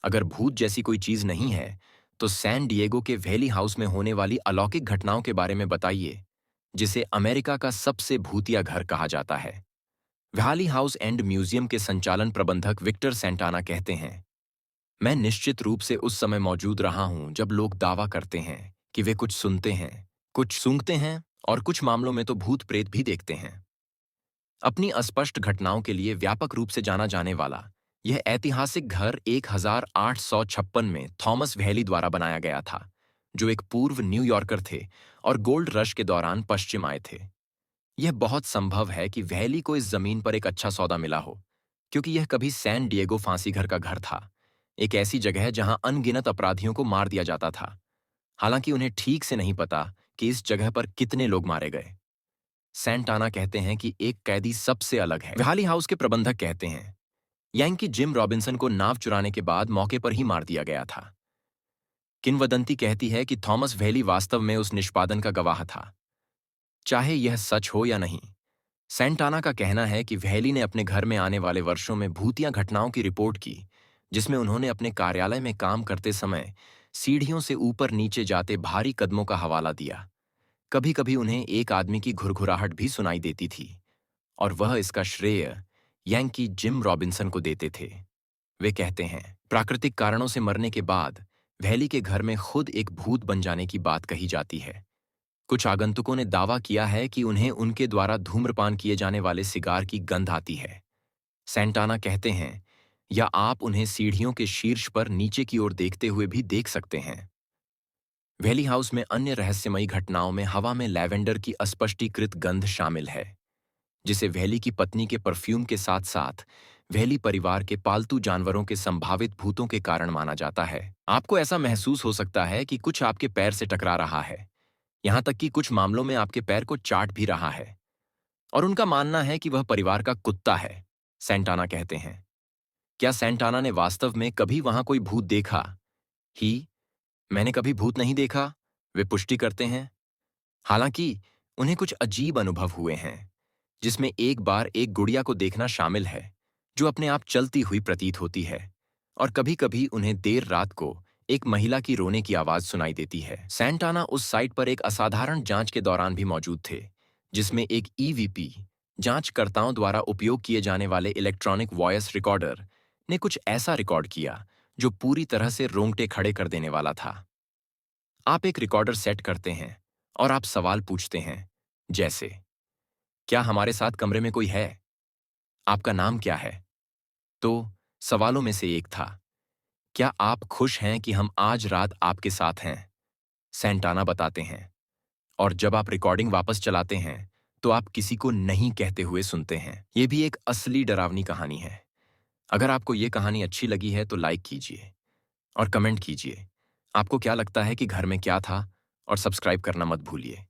अगर भूत जैसी कोई चीज नहीं है, तो सैन डिएगो के वैली हाउस में होने वाली अलौकिक घटनाओं के बारे में बताइए, जिसे अमेरिका का सबसे भूतिया घर कहा जाता है। वैली हाउस एंड म्यूजियम के संचालन प्रबंधक विक्टर सेंटाना कहते हैं, मैं निश्चित रूप से उस समय मौजूद रहा हूं जब लोग दावा करते हैं कि वे कुछ सुनते हैं, कुछ सूंघते हैं और कुछ मामलों में तो भूत प्रेत भी देखते हैं। अपनी अस्पष्ट घटनाओं के लिए व्यापक रूप से जाना जाने वाला यह ऐतिहासिक घर 1856 में थॉमस व्हेली द्वारा बनाया गया था, जो एक पूर्व न्यूयॉर्कर थे और गोल्ड रश के दौरान पश्चिम आए थे। यह बहुत संभव है कि व्हेली को इस जमीन पर एक अच्छा सौदा मिला हो, क्योंकि यह कभी सैन डिएगो फांसी घर का घर था, एक ऐसी जगह जहां अनगिनत अपराधियों को मार दिया जाता था। हालांकि उन्हें ठीक से नहीं पता कि इस जगह पर कितने लोग मारे गए। सैंटाना कहते हैं कि एक कैदी सबसे अलग है। व्हाली हाउस के प्रबंधक कहते हैं, यांकी जिम रॉबिन्सन को नाव चुराने के बाद मौके पर ही मार दिया गया था। किंवदंती कहती है कि थॉमस व्हेली वास्तव में उस निष्पादन का गवाह था, चाहे यह सच हो या नहीं। सैंटाना का कहना है कि व्हेली ने अपने घर में आने वाले वर्षों में भूतिया घटनाओं की रिपोर्ट की, जिसमें उन्होंने अपने कार्यालय में काम करते समय सीढ़ियों से ऊपर नीचे जाते भारी कदमों का हवाला दिया। कभी कभी उन्हें एक आदमी की घुरघुराहट भी सुनाई देती थी, और वह इसका श्रेय यांकी जिम रॉबिन्सन को देते थे। वे कहते हैं, प्राकृतिक कारणों से मरने के बाद व्हेली के घर में खुद एक भूत बन जाने की बात कही जाती है। कुछ आगंतुकों ने दावा किया है कि उन्हें उनके द्वारा धूम्रपान किए जाने वाले सिगार की गंध आती है। सैंटाना कहते हैं, या आप उन्हें सीढ़ियों के शीर्ष पर नीचे की ओर देखते हुए भी देख सकते हैं। व्हेली हाउस में अन्य रहस्यमयी घटनाओं में हवा में लैवेंडर की अस्पष्टीकृत गंध शामिल है, जिसे व्हेली की पत्नी के परफ्यूम के साथ साथ व्हेली परिवार के पालतू जानवरों के संभावित भूतों के कारण माना जाता है। आपको ऐसा महसूस हो सकता है कि कुछ आपके पैर से टकरा रहा है, यहां तक कि कुछ मामलों में आपके पैर को चाट भी रहा है, और उनका मानना है कि वह परिवार का कुत्ता है। सैंटाना कहते हैं, क्या सैंटाना ने वास्तव में कभी वहां कोई भूत देखा? ही मैंने कभी भूत नहीं देखा, वे पुष्टि करते हैं। हालांकि उन्हें कुछ अजीब अनुभव हुए हैं, जिसमें एक बार एक गुड़िया को देखना शामिल है, जो अपने आप चलती हुई प्रतीत होती है, और कभी-कभी उन्हें देर रात को एक महिला की रोने की आवाज सुनाई देती है। सैंटाना उस साइट पर एक असाधारण जांच के दौरान भी मौजूद थे, जिसमें एक ईवीपी जांचकर्ताओं द्वारा उपयोग किए जाने वाले इलेक्ट्रॉनिक वॉयस रिकॉर्डर ने कुछ ऐसा रिकॉर्ड किया जो पूरी तरह से रोंगटे खड़े कर देने वाला था। आप एक रिकॉर्डर सेट करते हैं और आप सवाल पूछते हैं, जैसे, क्या हमारे साथ कमरे में कोई है? आपका नाम क्या है? तो सवालों में से एक था, क्या आप खुश हैं कि हम आज रात आपके साथ हैं? सैंटाना बताते हैं, और जब आप रिकॉर्डिंग वापस चलाते हैं तो आप किसी को नहीं कहते हुए सुनते हैं। यह भी एक असली डरावनी कहानी है। अगर आपको यह कहानी अच्छी लगी है तो लाइक कीजिए और कमेंट कीजिए। आपको क्या लगता है कि घर में क्या था, और सब्सक्राइब करना मत भूलिए।